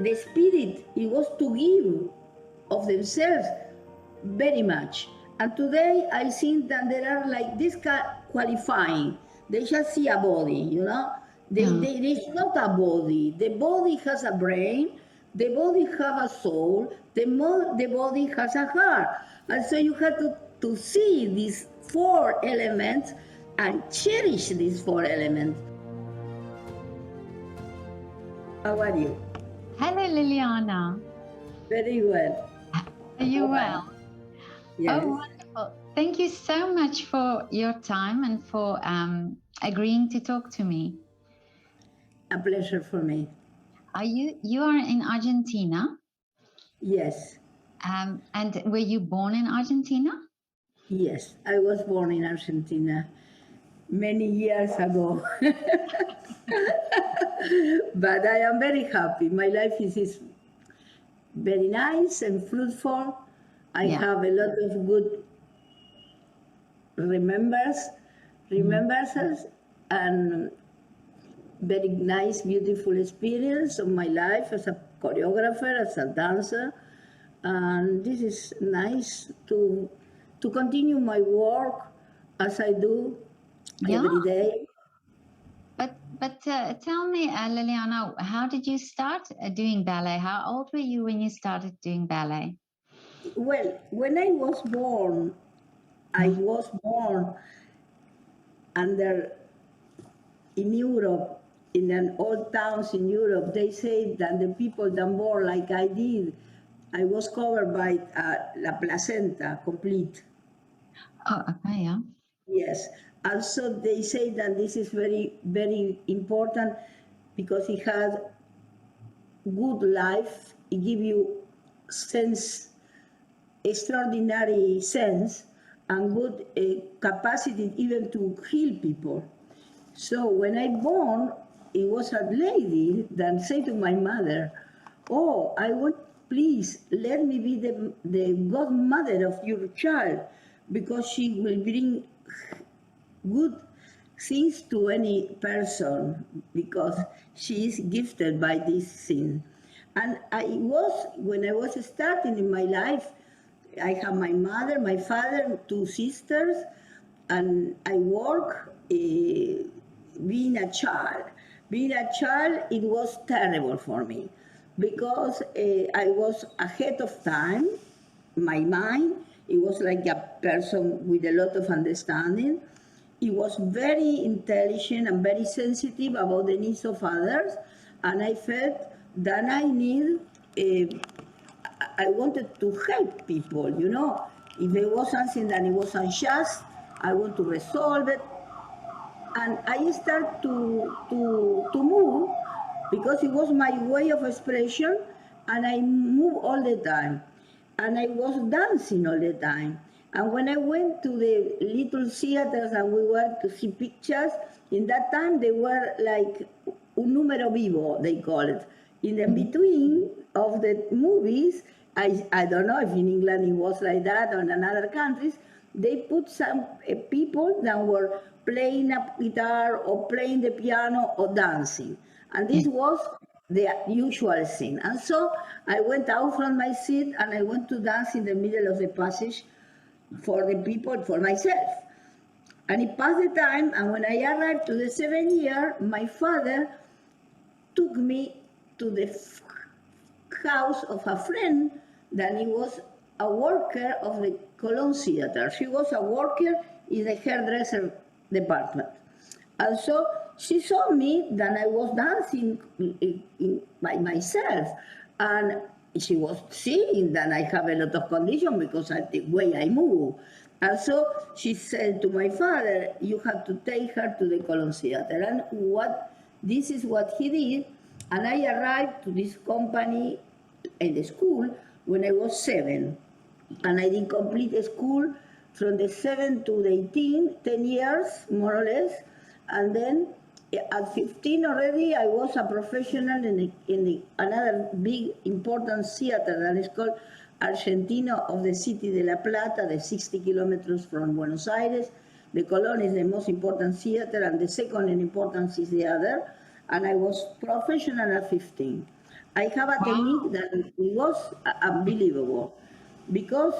the spirit, it was to give of themselves very much. And today I think that there are like this qualifying. They just see a body, you know. There is not a body. The body has a brain. The body has a soul. The body has a heart. And so you have to see these four elements and cherish these four elements. How are you? Hello, Liliana. Very well. Are you well? Yes. Oh, wonderful. Thank you so much for your time and for agreeing to talk to me. A pleasure for me. You are in Argentina? Yes. And were you born in Argentina? Yes, I was born in Argentina many years ago. But I am very happy. My life is very nice and fruitful. I have a lot of good remembrances and very nice, beautiful experience of my life as a choreographer, as a dancer. And this is nice to continue my work as I do every day. But tell me, Liliana, how did you start doing ballet? How old were you when you started doing ballet? Well, when I was born under in Europe, in an old towns in Europe. They say that the people that born like I did, I was covered by la placenta complete. Oh, okay, yeah. Yes. Also, they say that this is very, very important because it has good life. It gives you sense, extraordinary sense, and good capacity even to heal people. So when I born, it was a lady that said to my mother, "Oh, I want, please let me be the godmother of your child, because she will bring good things to any person, because she is gifted by this thing." And when I was starting in my life, I have my mother, my father, two sisters, and I work being a child. Being a child, it was terrible for me because I was ahead of time. My mind, it was like a person with a lot of understanding. It was very intelligent and very sensitive about the needs of others, and I felt that I wanted to help people, you know. If there was something that it was unjust, I want to resolve it. And I start to move because it was my way of expression, and I move all the time. And I was dancing all the time. And when I went to the little theaters and we went to see pictures, in that time they were like un numero vivo, they call it. In the between of the movies, I don't know if in England it was like that or in other countries, they put some people that were playing a guitar or playing the piano or dancing. And this was the usual thing. And so I went out from my seat and I went to dance in the middle of the passage for the people, for myself. And it passed the time, and when I arrived to the 7th year, my father took me to the house of a friend that he was a worker of the Cologne Theater. She was a worker in the hairdresser department. And so she saw me that I was dancing by myself. And she was seeing that I have a lot of condition because of the way I move. And so she said to my father, "You have to take her to the Cologne Theater." And this is what he did. And I arrived to this company in the school when I was 7. And I did complete school from the 7 to the 18, 10 years, more or less. And then at 15 already, I was a professional in another big, important theater that is called Argentina of the city de La Plata, the 60 kilometers from Buenos Aires. The Colón is the most important theater, and the second in importance is the other. And I was professional at 15. I have a technique that was unbelievable, because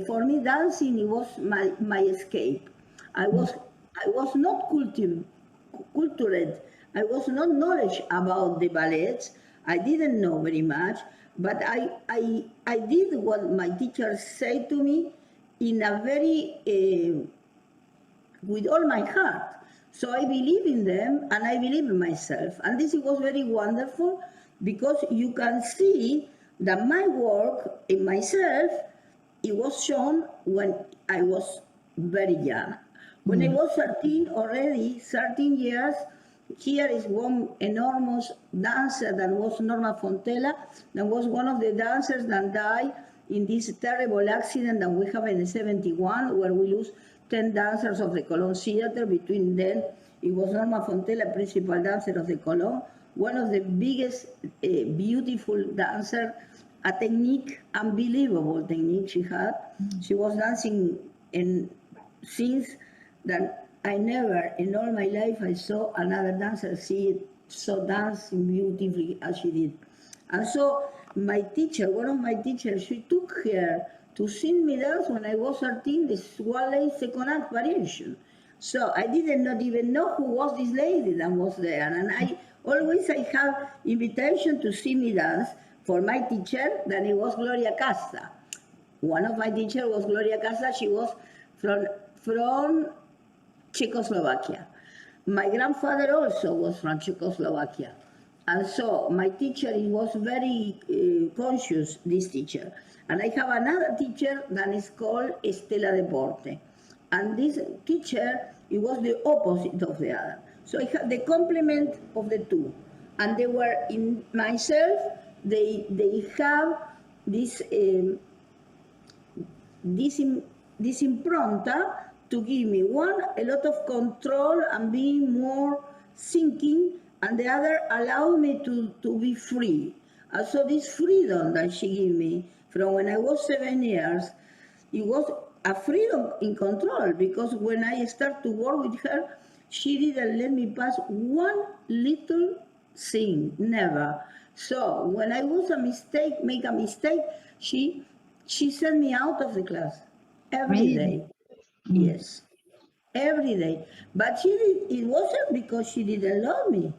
for me dancing it was my escape. I was not cultured. I was not knowledge about the ballets. I didn't know very much, but I did what my teacher said to me in a very with all my heart. So I believe in them and I believe in myself. And this was very wonderful, because you can see that my work in myself, it was shown when I was very young. When I was 13, already 13 years, here is one enormous dancer that was Norma Fontella, that was one of the dancers that died in this terrible accident that we have in 71, where we lose 10 dancers of the Colón Theater. Between them, it was Norma Fontella, principal dancer of the Colón, one of the biggest, beautiful dancer, a technique, unbelievable technique she had. She was dancing in scenes that I never in all my life I saw another dancer see it so dancing beautifully as she did. And so my teacher, one of my teachers, she took her to sing me dance when I was 13, the Ballet second act variation. So I didn't not even know who was this lady that was there. And I have invitation to see me dance for my teacher, then it was Gloria Casta. One of my teachers was Gloria Casta. She was from Czechoslovakia. My grandfather also was from Czechoslovakia. And so my teacher was very conscious, this teacher. And I have another teacher that is called Estela Deporte. And this teacher, it was the opposite of the other. So I have the complement of the two. And they were in myself, they have this this impronta to give me one a lot of control and being more thinking, and the other allow me to be free. And so this freedom that she gave me from when I was 7 years, it was a freedom in control, because when I start to work with her, she didn't let me pass one little thing, never. So when I was make a mistake, she sent me out of the class every day. Yes, every day. But it wasn't because she didn't love me.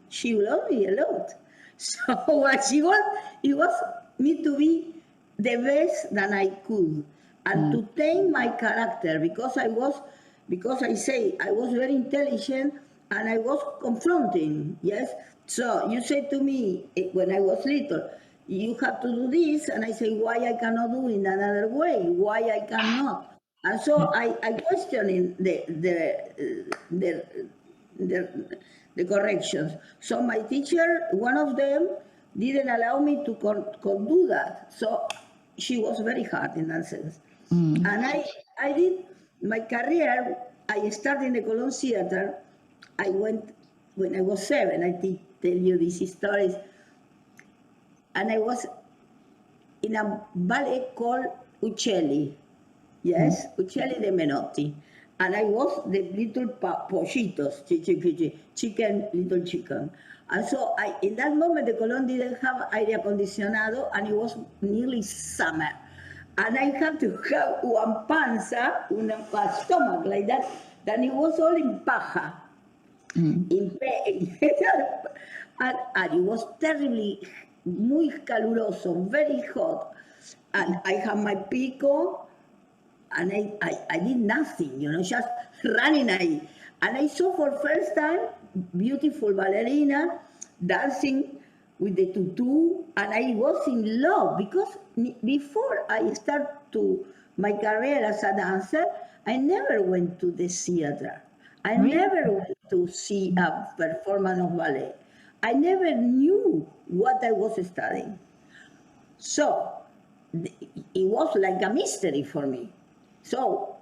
She loved me a lot. So what she was, it was me to be the best that I could, and to tame my character, because I say I was very intelligent and I was confronting. Yes. So you say to me when I was little, you have to do this, and I say why I cannot do it in another way, why I cannot. And so I questioning the corrections. So my teacher, one of them, didn't allow me to do that. So she was very hard in that sense. And I did my career. I started in the Colón Theater. I went when I was 7. I did tell you these stories. And I was in a ballet called Uccelli. Yes, Uccelli de Menotti. And I was the little pollitos, chicken, little chicken. And so in that moment, the Colón didn't have aire acondicionado, and it was nearly summer. And I had to have one panza, a stomach like that, that it was all in paja, in pain. And it was terribly, muy caluroso, very hot. And I had my pico, and I did nothing, just running. And I saw for first time beautiful ballerina dancing with the tutu, and I was in love, because before I start to my career as a dancer, I never went to the theater. I never went to see a performance of ballet. I never knew what I was studying. So it was like a mystery for me. So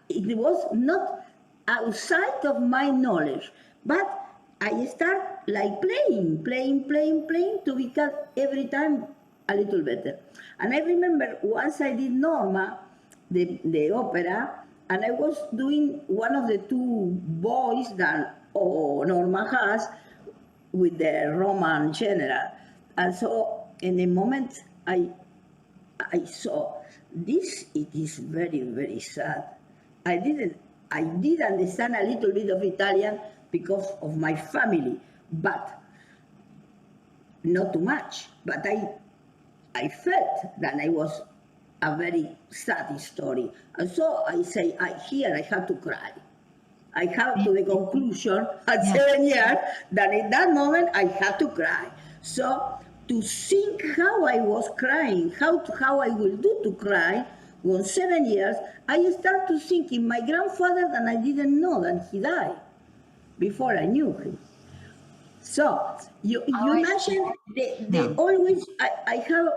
it was not outside of my knowledge, but I start like playing to become every time a little better. And I remember once I did Norma, the opera, and I was doing one of the two boys that Norma has, with the Roman general. And so in the moment I saw this, it is very, very sad. I did understand a little bit of Italian because of my family, but not too much. But I felt that I was a very sad story. And so I say, here I have to cry. I have to the conclusion at Yeah. 7 years that in that moment I had to cry. So to think how I was crying, how I will do to cry, when 7 years, I start to think in my grandfather that I didn't know that he died before I knew him. So you imagine they Yeah. always, I have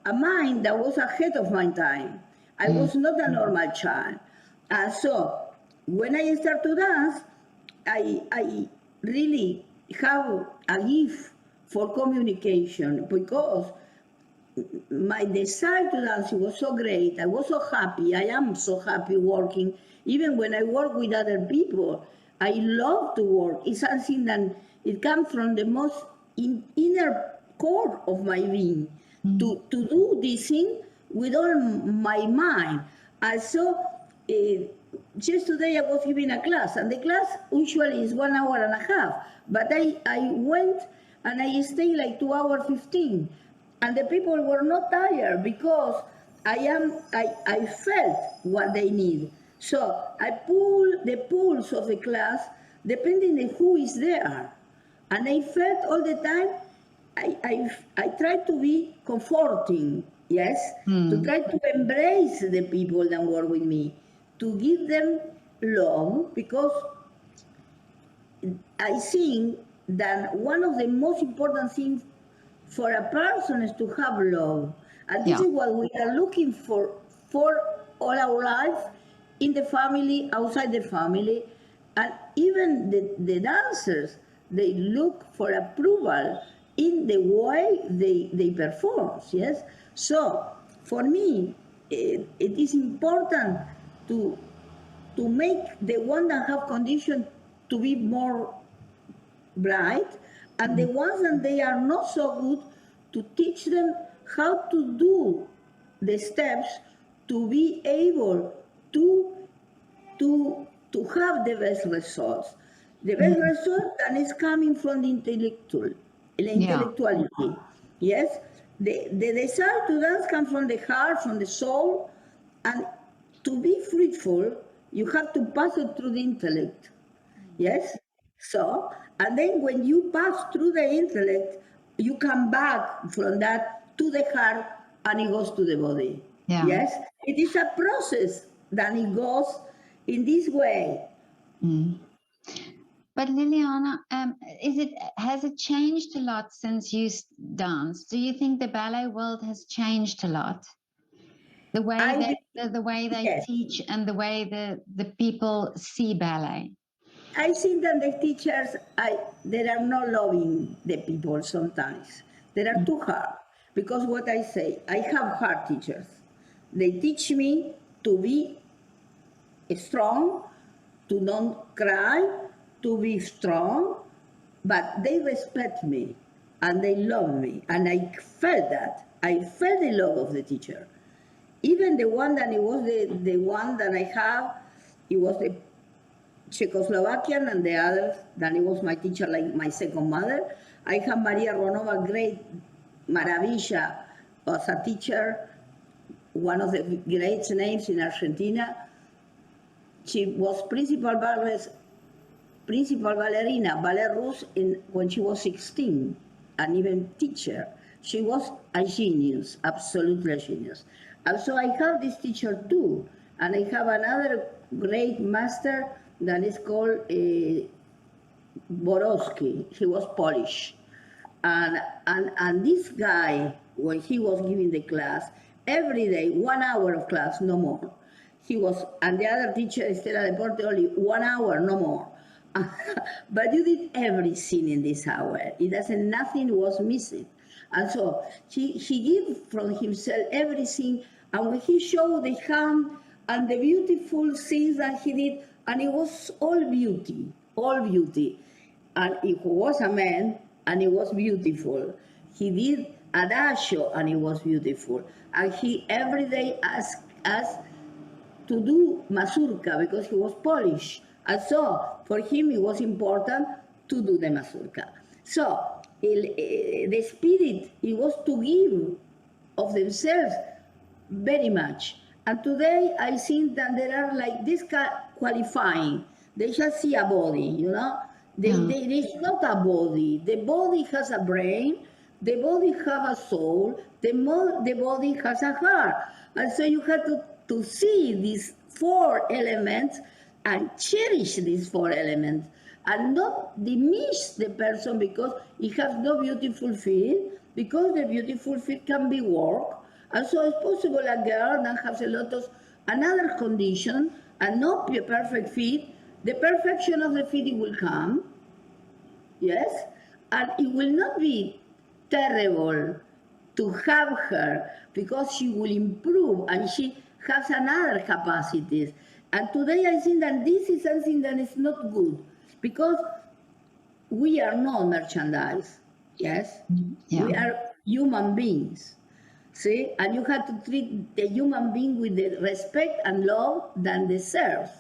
a mind that was ahead of my time. I was not a normal child. And so when I start to dance, I really have a gift for communication because my desire to dance was so great. I was so happy. I am so happy working. Even when I work with other people, I love to work. It's something that it comes from the most inner core of my being to do this thing with all my mind. And so just today I was giving a class, and the class usually is 1 hour and a half, but I went and I stayed like 2 hours 15, and the people were not tired because I felt what they need. So I pull the pulse of the class depending on who is there, and I felt all the time. I try to be comforting, yes, to try to embrace the people that work with me, to give them love, because I think that one of the most important things for a person is to have love. And this Yeah. is what we are looking for all our life, in the family, outside the family. And even the dancers, they look for approval in the way they perform, yes? So for me, it is important to to make the one that have condition to be more bright, and the ones that they are not so good, to teach them how to do the steps to be able to have the best results. The best result that is coming from the Yeah. intellectuality. Yes, the desire to dance comes from the heart, from the soul, and to be fruitful, you have to pass it through the intellect. Yes? So, and then when you pass through the intellect, you come back from that to the heart, and it goes to the body. Yeah. Yes? It is a process that it goes in this way. But Liliana, has it changed a lot since you danced? Do you think the ballet world has changed a lot? The way I the way they Yes, teach and the way the people see ballet. I think that the teachers, they are not loving the people sometimes. They are too hard. Because what I say, I have hard teachers. They teach me to be strong, to not cry, to be strong, but they respect me and they love me. And I felt that. I felt the love of the teacher. Even the one that it was the one that I have, it was the Czechoslovakian, and the others, that it was my teacher, like my second mother. I have Maria Ronova, great Maravilla, was a teacher, one of the great names in Argentina. She was principal ballerina, ballet russe, when she was 16, and even teacher. She was a genius, absolutely a genius. And so I have this teacher too, and I have another great master that is called Borowski. He was Polish. And this guy, when he was giving the class, every day, 1 hour of class, no more. He was, and the other teacher, Estela Deporte, only 1 hour, no more. But you did everything in this hour. It doesn't, nothing was missing. And so he gave from himself everything. And when he showed the hand and the beautiful things that he did, and it was all beauty, all beauty. And if he was a man, and it was beautiful. He did adagio, and it was beautiful. And he every day asked us to do mazurka because he was Polish. And so for him it was important to do the mazurka. So the spirit, it was to give of themselves very much. And today I think that there are like this qualifying. They just see a body, you know. There is not a body. The body has a brain. The body has a soul. The body has a heart. And so you have to see these four elements and cherish these four elements and not diminish the person because he has no beautiful feet, because the beautiful feet can be worked. And so it's possible a girl that has a lot of another condition and not be a perfect feet. The perfection of the feet will come, yes, and it will not be terrible to have her because she will improve and she has another capacities. And today I think that this is something that is not good because we are not merchandise, yes? Yeah. We are human beings, see? And you have to treat the human being with the respect and love that deserves.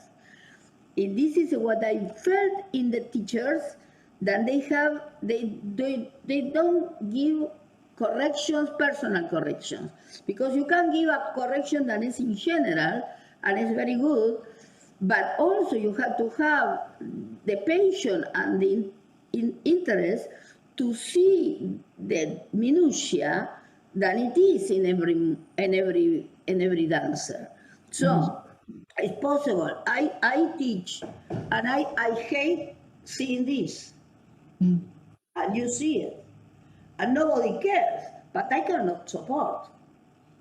And this is what I felt in the teachers, that they don't give corrections, personal corrections, because you can give a correction that is in general and is very good, but also you have to have the patience and the interest to see the minutia that it is in every dancer. So it's possible. I teach, and I hate seeing this, and you see it, and nobody cares. But I cannot support.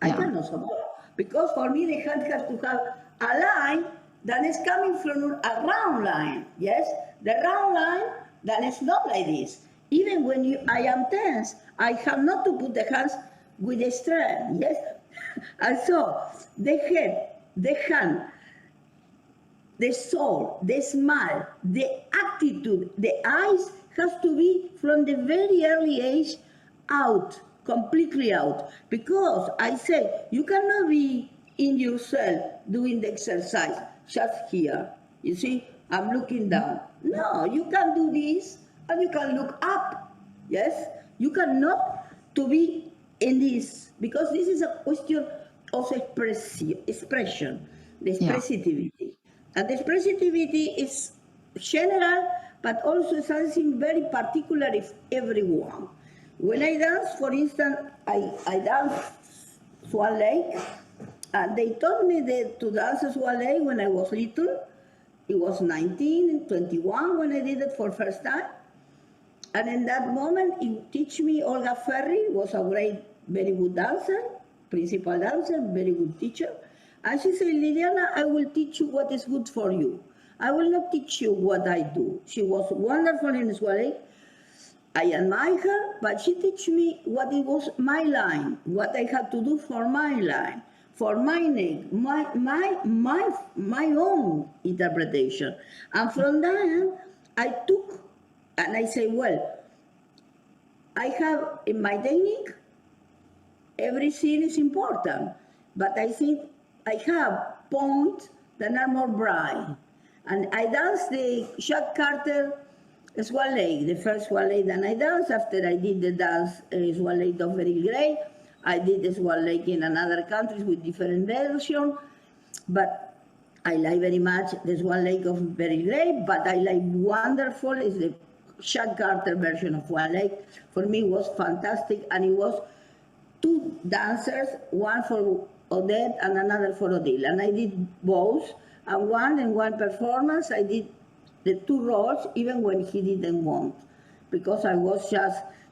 I Yeah. cannot support because for me the hand has to have a line that is coming from a round line. Yes, the round line that is not like this. Even when I am tense, I have not to put the hands with the strength. Yes, and so the head, the hand, the soul, the smile, the attitude, the eyes has to be from the very early age out, completely out. Because I say you cannot be in yourself doing the exercise just here. You see, I'm looking down. No, you can do this and you can look up. Yes, you cannot to be in this because this is a question of expression, the expressivity. And the expressivity is general, but also something very particular of everyone. When I dance, for instance, I dance Swan Lake, and they taught me to dance Swan Lake when I was little. It was 19, 21 when I did it for first time. And in that moment, it teach me Olga Ferry was a great, very good dancer, principal dancer, very good teacher. And she said, Liliana, I will teach you what is good for you. I will not teach you what I do. She was wonderful in Swahili. I admire her, but she teach me what it was my line, what I had to do for my line, for my neck, my own interpretation. And from then, I took, and I say, well, I have in my technique, every scene is important, but I think I have points that are more bright. And I danced the Jack Carter Swan Lake, the first Swan Lake that I danced after I did the dance Swan Lake of Very Gray. I did the Swan Lake in another countries with different versions, but I like very much the Swan Lake of Very Gray, but I like wonderful is the Jack Carter version of Swan Lake. For me, it was fantastic, and it was two dancers, one for Odette and another for Odile. And I did both, and in one performance, I did the two roles, even when he didn't want, because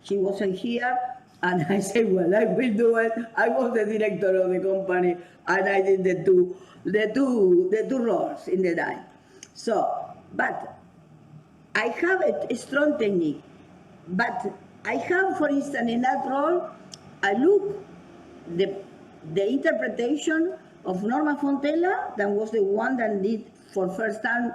she wasn't here, and I said, well, I will do it. I was the director of the company, and I did the two roles in the night. So, but I have a strong technique, but I have, for instance, in that role, I look the interpretation of Norma Fontella, that was the one that did for first time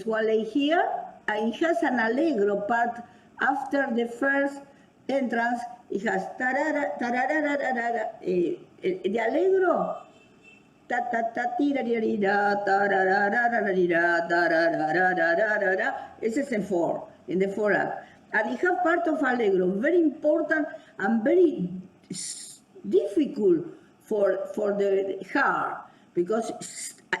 Swallow here, and it has an allegro part after the first entrance, it has tarara, tarara, the allegro, ta ta ta tira tarara. This is in four, in the four act. And it has part of allegro, very important and very difficult for the heart, because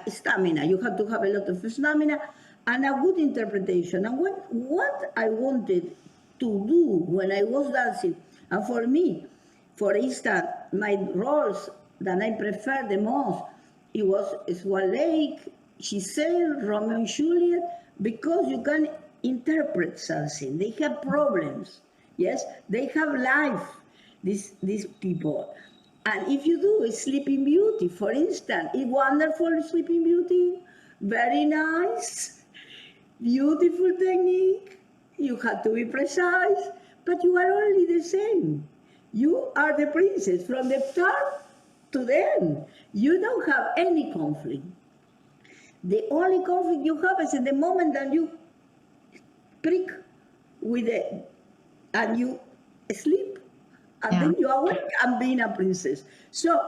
stamina, you have to have a lot of stamina and a good interpretation. And what I wanted to do when I was dancing, and for me, for instance, my roles that I prefer the most, it was Swan Lake, Giselle, Romeo and Juliet, because you can interpret something. They have problems, yes? They have life, these people. And if you do a Sleeping Beauty, for instance, a wonderful Sleeping Beauty, very nice, beautiful technique, you have to be precise, but you are only the same. You are the princess from the start to the end. You don't have any conflict. The only conflict you have is in the moment that you prick with it and you sleep, and then you awake and being a princess. So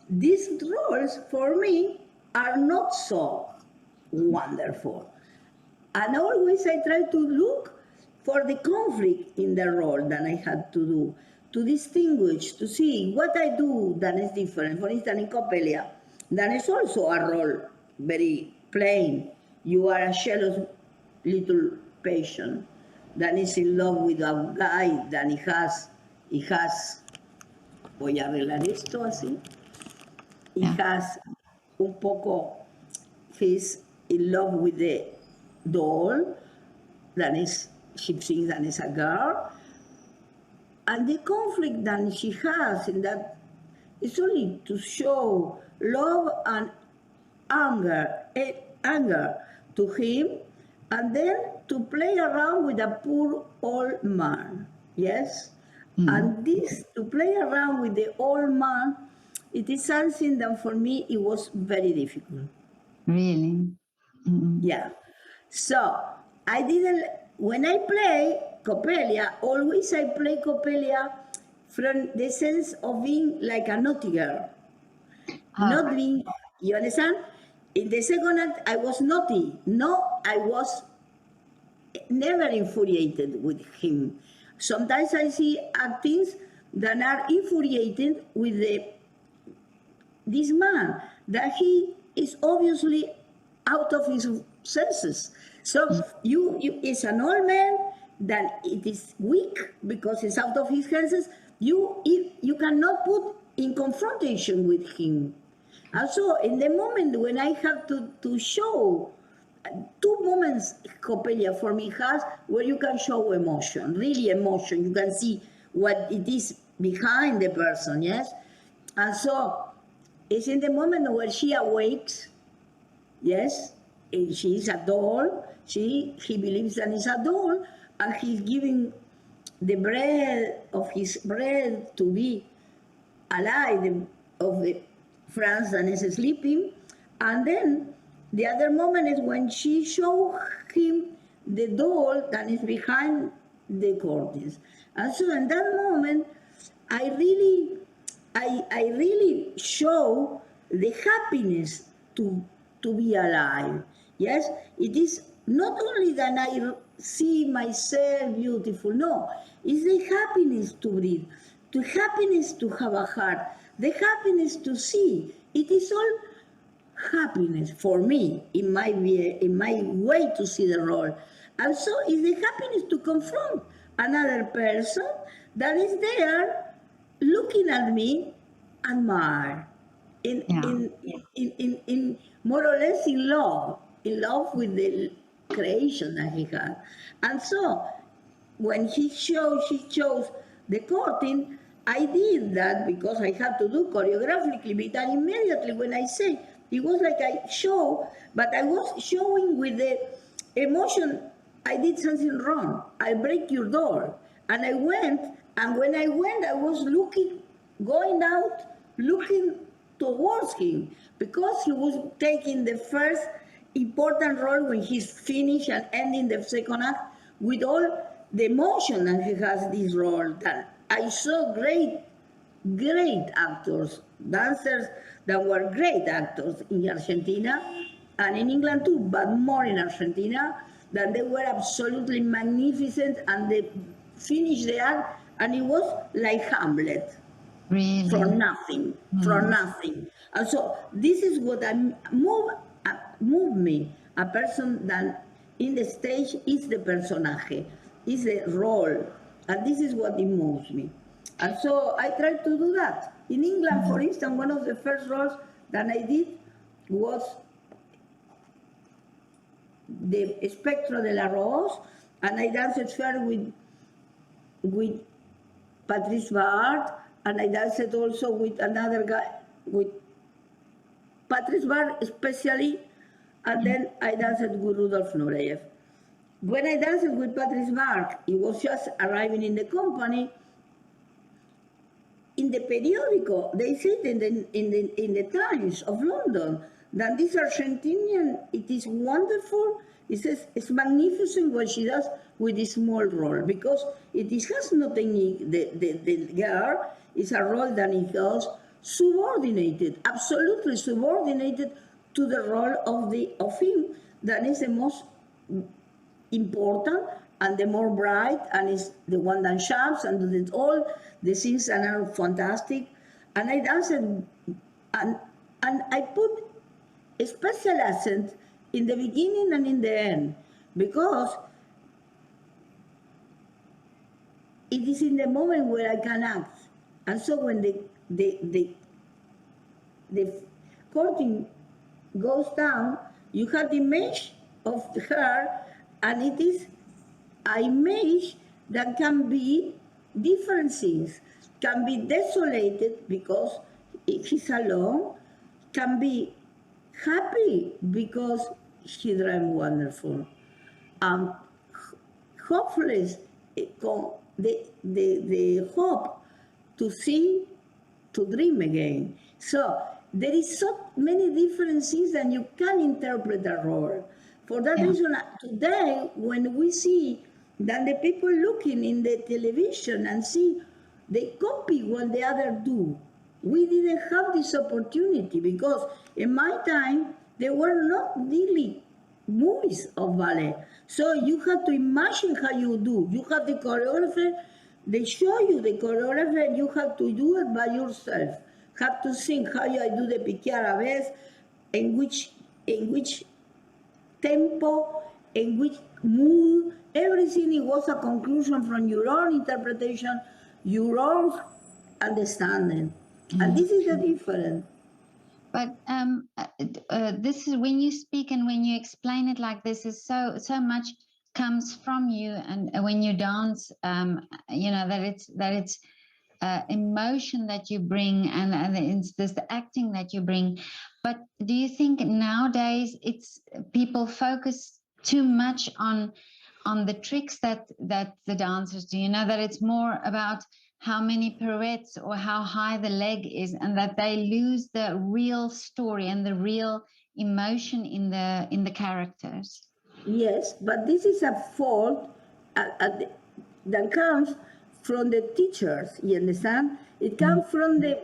these roles for me are not so wonderful. And always I try to look for the conflict in the role that I had to do, to distinguish, to see what I do that is different. For instance, in Coppelia, that is also a role very plain. You are a jealous little patient that is in love with a guy that he has, voy a arreglar esto así, he has un poco, he's in love with the doll, that is, she thinks that is a girl, and the conflict that she has in that is only to show love and anger to him, and then to play around with a poor old man, yes? And this, to play around with the old man, it is something that for me, it was very difficult. Really? Yeah. So I didn't, when I play Coppelia, always I play Coppelia from the sense of being like a naughty girl. Not being, you understand? In the second act, I was naughty. No, I was never infuriated with him. Sometimes I see actings that are infuriated with this man, that he is obviously out of his senses. So you is an old man that it is weak because it's out of his senses. You cannot put in confrontation with him. And so in the moment when I have to show, two moments Coppelia for me has where you can show emotion, really emotion. You can see what it is behind the person, yes? And so it's in the moment where she awakes, yes? And she is a doll. He believes that it's a doll, and he's giving the bread of his bread to be alive of the France that is sleeping. And then the other moment is when she shows him the doll that is behind the curtains. And so in that moment, I really show the happiness to be alive. Yes, it is not only that I see myself beautiful, no, it's the happiness to breathe, the happiness to have a heart, the happiness to see. It is all happiness for me in my way to see the role. Also, it's the happiness to confront another person that is there looking at me, admire, in more or less in love with the creation that he had. And so when she chose the curtain, I did that because I had to do choreographically, but immediately when I say, it was like I show, but I was showing with the emotion, I did something wrong. I break your door. And I went, and when I went, I was going out, looking towards him, because he was taking the first important role when he's finished and ending the second act with all the emotion that he has this role. That I saw great actors, dancers that were great actors in Argentina and in England too, but more in Argentina, that they were absolutely magnificent and they finished the act and it was like Hamlet Really? from nothing, from nothing. And so this is what move me. A person that in the stage is the personaje, is the role, and this is what it moves me. And so I try to do that. In England, for instance, one of the first roles that I did was the Espectro de la Rose, and I danced fair with Patrice Bard, and I danced also with another guy, with Patrice Bard especially, and then I danced with Rudolph Nureyev. When I danced with Patrice Bard, he was just arriving in the company. In the periodico, they said in the Times of London that this Argentinian, it is wonderful. It says it's magnificent what she does with this small role, because it is, has no technique. The girl is a role that it goes subordinated, absolutely subordinated to the role of him that is the most important and the more bright, and is the one that shouts and does all the scenes that are fantastic. And I danced and I put a special accent in the beginning and in the end, because it is in the moment where I can act. And so when the curtain goes down, you have the image of her, and it is an image that can be different things, can be desolated because he's alone, can be happy because he dreamed wonderful, hopeless, the hope to see, to dream again. So there is so many different things that you can interpret a role. For that reason, today, when we see that the people looking in the television and see, they copy what the other do. We didn't have this opportunity because in my time, there were not really movies of ballet. So you have to imagine how you do. You have the choreographer, they show you the choreographer, and you have to do it by yourself. Have to think how I do the piqué arabesque, in which tempo, in which mood, everything. It was a conclusion from your own interpretation, your own understanding. And this is the difference. But this is when you speak and when you explain it like this, is so much comes from you, and when you dance, you know that it's emotion that you bring, and it's this the acting that you bring. But do you think nowadays it's people focus too much on the tricks that the dancers do? You know, that it's more about how many pirouettes or how high the leg is, and that they lose the real story and the real emotion in the characters. Yes, but this is a fault that comes from the teachers. You understand? It comes from the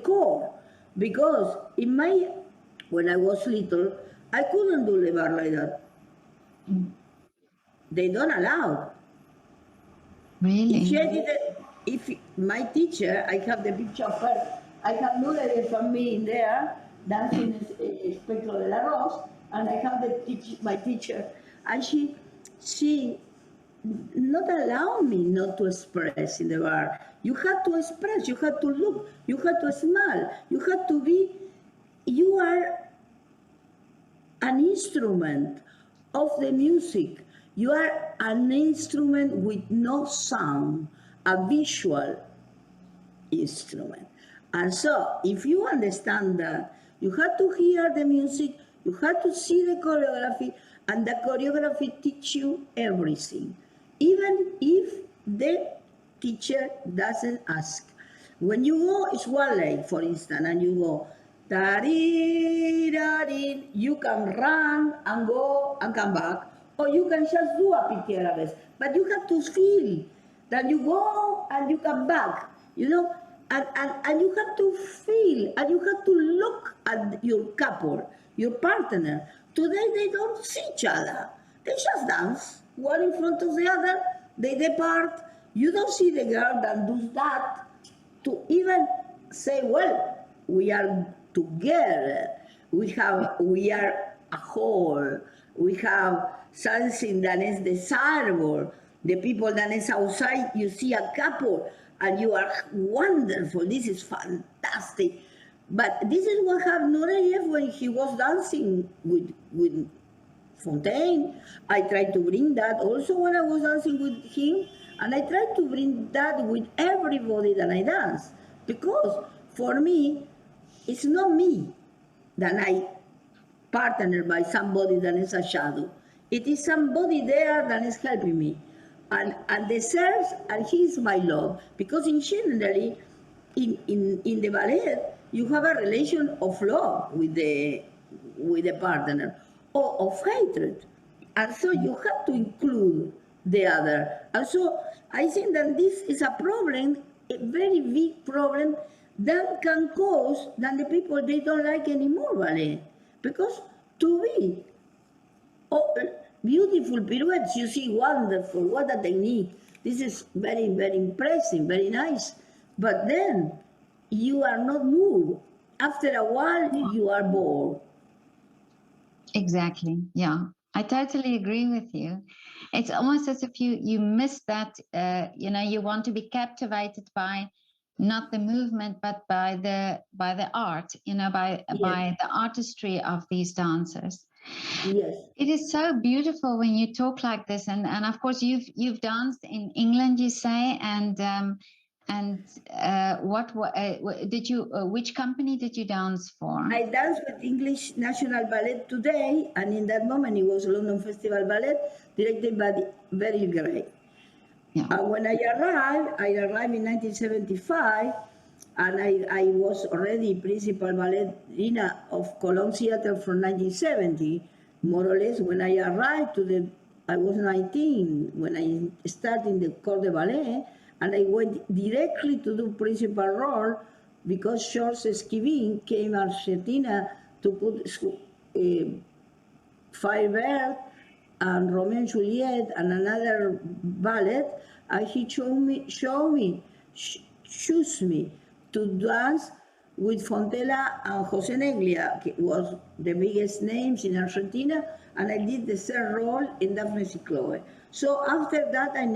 core, because when I was little, I couldn't do the bar like that. They don't allow. Really? If my teacher, I have the picture of her, I have Nureyev from me in there, dancing Espectro de la Rose, and I have my teacher, and she not allow me not to express in the bar. You have to express, you have to look, you have to smile, you have to be, you are an instrument of the music. You are an instrument with no sound, a visual instrument. And so, if you understand that, you have to hear the music, you have to see the choreography, and the choreography teach you everything, even if the teacher doesn't ask. When you go, it's one leg, for instance, and you go, da-dee, da-dee, you can run and go and come back, or you can just do a piqué arabesk. But you have to feel that you go and you come back, and you have to feel and you have to look at your couple, your partner. Today they don't see each other. They just dance, one in front of the other, they depart. You don't see the girl that does that to even say, well, we are together, we are a whole, we have something that is desirable. The people that is outside, you see a couple and you are wonderful, this is fantastic. But this is what happened Nureyev when he was dancing with Fonteyn. I tried to bring that also when I was dancing with him, and I tried to bring that with everybody that I dance. Because for me, it's not me that I partner by somebody that is a shadow. It is somebody there that is helping me. And deserves, and he is my love. Because in generally, in the ballet, you have a relation of love with the partner, or of hatred. And so you have to include the other. And so I think that this is a problem, a very big problem, that can cause that the people they don't like anymore ballet. Because to be oh, beautiful pirouettes, you see, wonderful, what a technique. This is very, very impressive, very nice. But then you are not moved. After a while, you are bored. Exactly. Yeah, I totally agree with you. It's almost as if you miss that. You want to be captivated by not the movement, but by the art. Yes, By the artistry of these dancers. yes. It is so beautiful when you talk like this, and of course you've danced in England, you say, did you? Which company did you dance for? I danced with English National Ballet today, and in that moment it was London Festival Ballet, directed by Very Gray. Yeah. And when I arrived in 1975, and I was already principal ballerina of Cologne Theatre from 1970, more or less. When I arrived I was 19 when I started in the Corps de Ballet, and I went directly to do principal role because Georges Esquivin came to Argentina to put Firebird and Romeo and Juliet and another ballet, and he choose me to dance with Fontella and Jose Neglia, was the biggest names in Argentina, and I did the third role in Daphne Chloe. So after that, I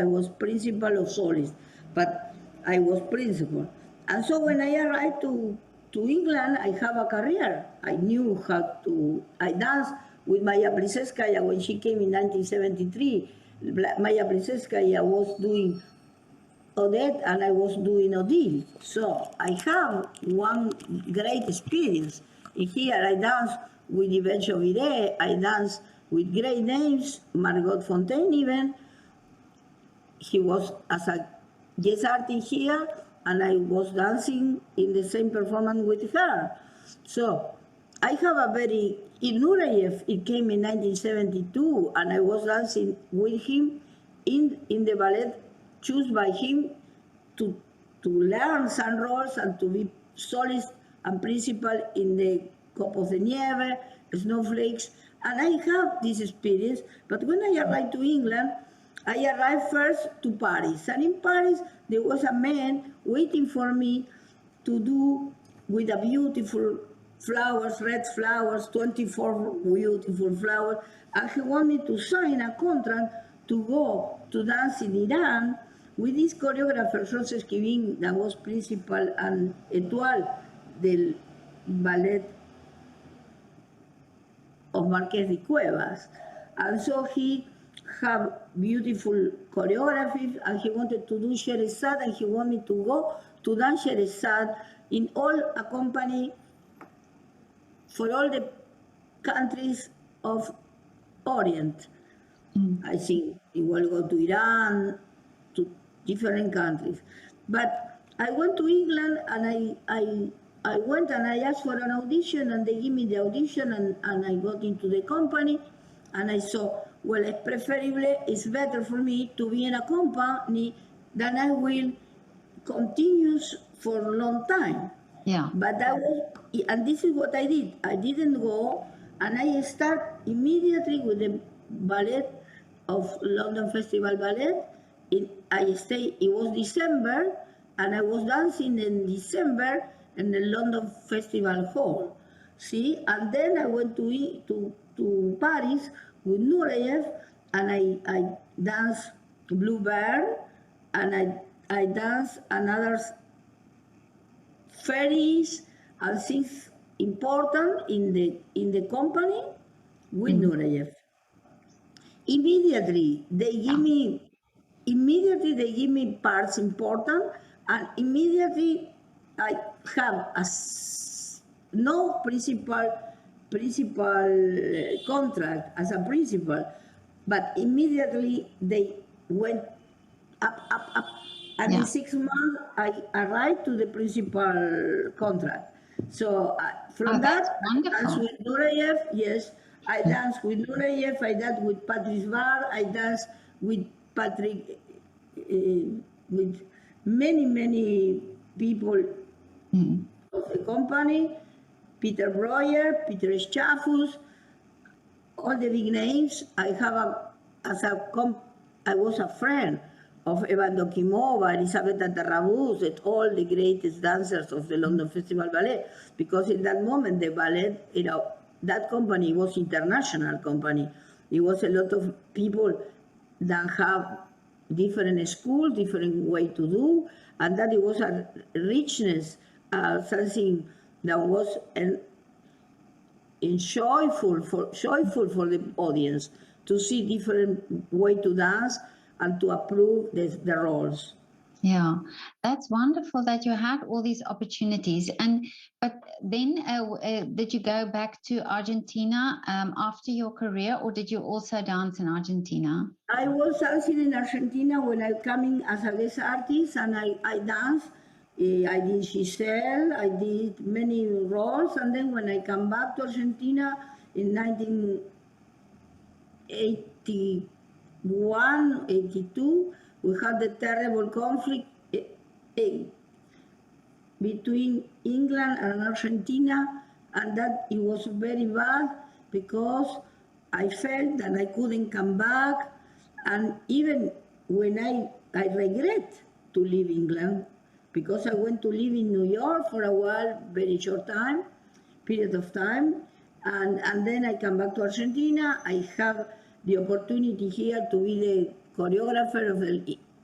was principal or solist, but I was principal. And so when I arrived to England, I have a career. I knew I danced with Maya Plisetskaya when she came in 1973. Maya Plisetskaya was doing Odette and I was doing Odile. So I have one great experience. In here I dance with Yvette Chauviret, I dance with great names, Margot Fonteyn even, he was as a guest artist here, and I was dancing in the same performance with her. So I have a very in Nureyev. It came in 1972, and I was dancing with him in the ballet chosen by him to learn some roles and to be solist and principal in the Cop of the Nieve, Snowflakes, and I have this experience. But when I arrived to England, I arrived first to Paris, and in Paris there was a man waiting for me to do with a beautiful flowers, red flowers, 24 beautiful flowers, and he wanted me to sign a contract to go to dance in Iran with this choreographer, Georges Esquivin, that was principal and étoile del ballet of Marqués de Cuevas. And so he had beautiful choreography, and he wanted to do cherished, and he wanted me to go to dance cherished in all a company for all the countries of Orient. I think it will go to Iran, to different countries. But I went to England and I I went and I asked for an audition, and they give me the audition, and I got into the company, and I saw, well, it's preferable, it's better for me to be in a company than I will continue for a long time. Yeah. But that was, and this is what I did. I didn't go, and I start immediately with the ballet of London Festival Ballet. I stay. It was December, and I was dancing in December in the London Festival Hall. See, and then I went to Paris with Nureyev, and I danced Bluebird, and I danced another fairies and things important in the company with Nureyev. Immediately they give me parts important, and immediately I have no principal contract as a principal, but immediately they went up, and Yeah. in 6 months I arrived to the principal contract. So Oh, from that's that, I danced wonderful. with Nureyev. Yes, I danced with Nureyev. I danced with Patrice Bar. I danced with Patrick, with many people of the company. Peter Breuer, Peter Schaffus, all the big names. I was a friend of Evan Dokimova, Elisabetta Tarrabus, and all the greatest dancers of the London Festival Ballet, because in that moment the ballet, that company was international company. It was a lot of people that have different schools, different way to do, and that it was a richness, something that was joyful for the audience to see different way to dance and to approve the roles. Yeah, that's wonderful that you had all these opportunities. But then, did you go back to Argentina after your career, or did you also dance in Argentina? I was dancing in Argentina when I coming as a guest artist, and I danced. I did Giselle, I did many roles, and then when I come back to Argentina in 1981, 82, we had the terrible conflict eh, between England and Argentina, and that it was very bad because I felt that I couldn't come back, and even when I regret to leave England because I went to live in New York for a while, very short time, period of time, and then I come back to Argentina. I have the opportunity here to be the choreographer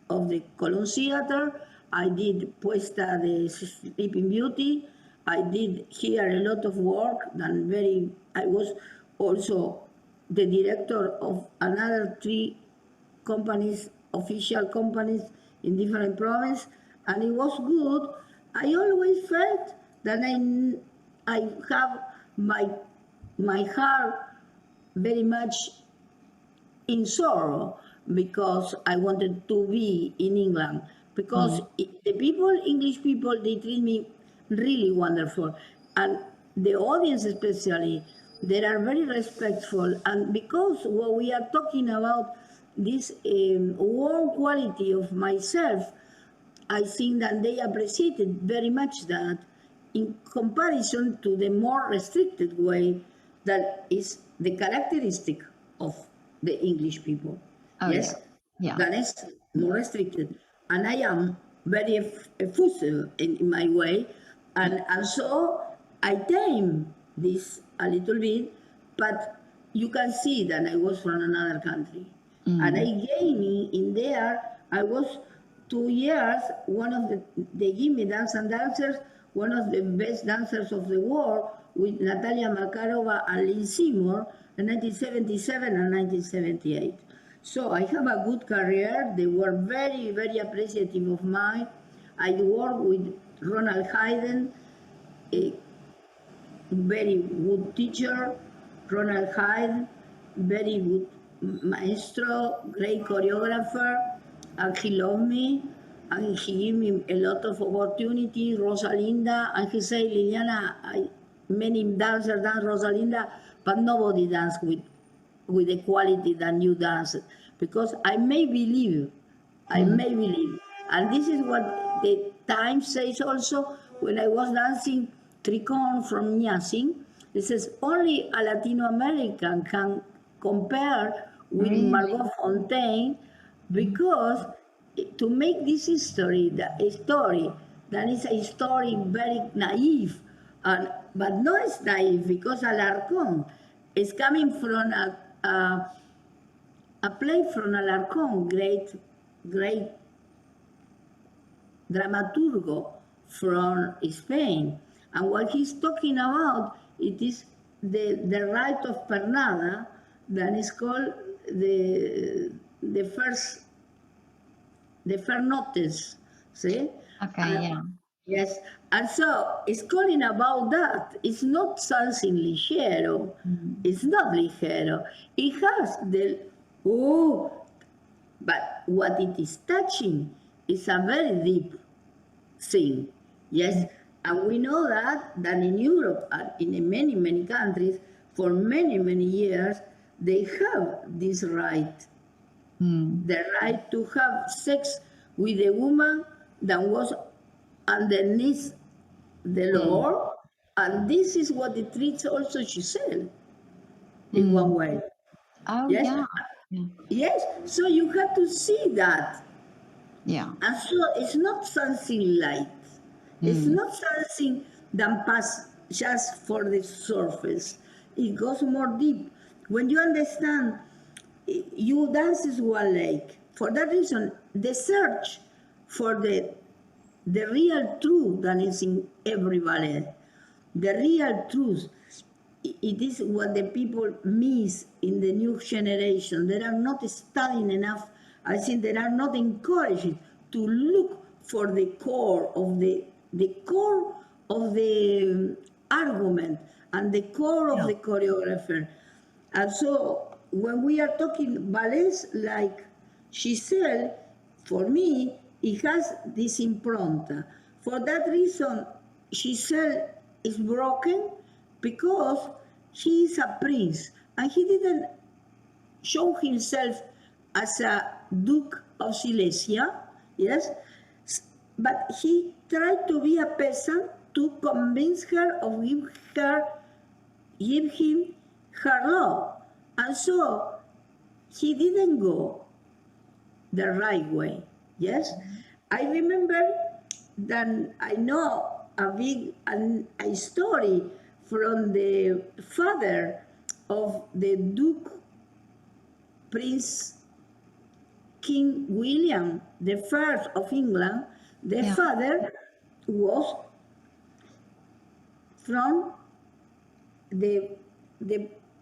of the Colón Theater. I did Puesta de Sleeping Beauty. I did here a lot of work. I was also the director of another 3 companies, official companies in different provinces, and it was good. I always felt that I have my heart very much in sorrow because I wanted to be in England. Because the people, English people, they treat me really wonderful. And the audience especially, they are very respectful. And because what we are talking about, this warm quality of myself, I think that they appreciated very much that in comparison to the more restricted way that is the characteristic of the English people. Oh, yeah. Yes, Yeah. that is more restricted. And I am very effusive in my way. And so I tame this a little bit, but you can see that I was from another country. And I gained in there, I was 2 years, they give me Dance and Dancers, one of the best dancers of the world, with Natalia Makarova and Lynn Seymour in 1977 and 1978. So I have a good career. They were very appreciative of mine. I worked with Ronald Hayden, a very good teacher, Ronald Hyde, very good maestro, great choreographer, and he loved me. and he gave me a lot of opportunity, Rosalinda, and he said, Liliana, many dancers dance Rosalinda, but nobody dance with the quality that you dance. Because I may believe, and this is what the Times says also, when I was dancing Tricon from Nyasing, it says only a Latino American can compare with Really? Margot Fonteyn, because to make this history, a story that is a story very naive, but not as naive because Alarcón is coming from a play from Alarcón, great dramaturgo from Spain. And what he's talking about, it is the rite of pernada that is called the first notice, see? Okay, yeah. Yes, and so it's calling about that. It's not something ligero. It's not ligero. It has the, oh, but what it is touching is a very deep thing. Yes, and we know that in Europe and in many countries, for many years, they have this right, the right to have sex with a woman that was underneath the law, and this is what it treats also Giselle in one way. Oh, Yes, yeah. Yeah. yes. So you have to see that. Yeah. And so it's not something light. It's not something that pass just for the surface. It goes more deep. When you understand, you dance is one lake. For that reason, the search for the real truth that is in every ballet, the real truth, it is what the people miss in the new generation. They are not studying enough. I think they are not encouraged to look for the core of the core of the argument and the core of Yeah. the choreographer. And so when we are talking ballets like Giselle, for me, it has this impronta. For that reason, Giselle is broken because he is a prince and he didn't show himself as a Duke of Silesia, yes, but he tried to be a peasant to convince her of give him her love. And so he didn't go the right way. Yes? I remember that I know a story from the father of the Duke Prince King William the First of England. The Yeah. father was from the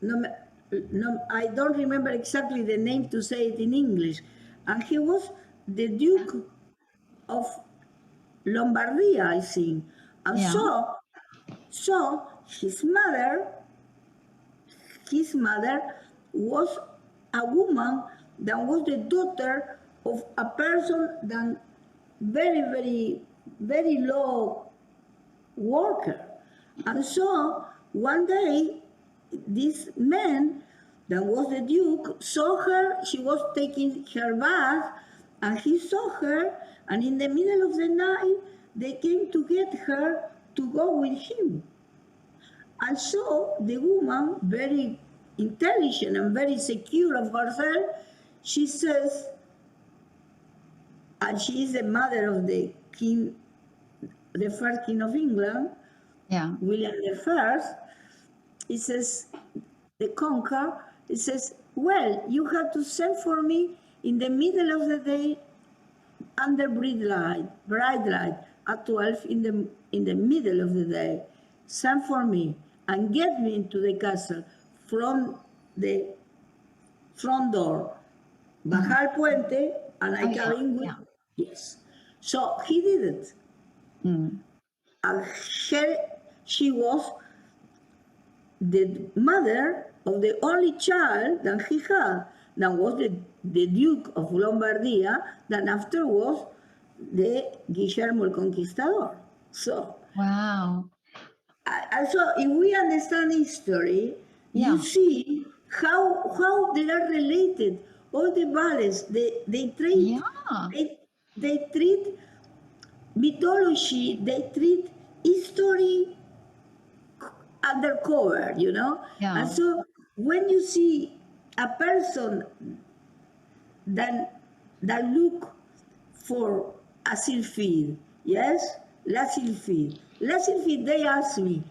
no, I don't remember exactly the name to say it in English, and he was the Duke of Lombardia, I think, and Yeah. so his mother was a woman that was the daughter of a person that very low worker. And so one day, this man that was the Duke saw her, she was taking her bath, and he saw her, and in the middle of the night, they came to get her to go with him. And so the woman, very intelligent and very secure of herself, she says, and she is the mother of the king, the first king of England, Yeah. William the First. He says, the conqueror, he says, well, you have to send for me in the middle of the day under bright light, at 12 in the middle of the day. Send for me and get me into the castle from the front door. Baja el puente, and I Oh, yeah. come with, Yeah. yes. So he did it. Mm. And she was the mother of the only child that he had, that was the Duke of Lombardia, that after was de Guillermo el Conquistador. So, Wow. so if we understand history, Yeah. you see how they are related. All the ballets, they treat Yeah. they treat mythology, they treat history undercover, you know. And Yeah. so when you see a person that look for a sylphide, yes, la sylphide. La sylphide, they ask me,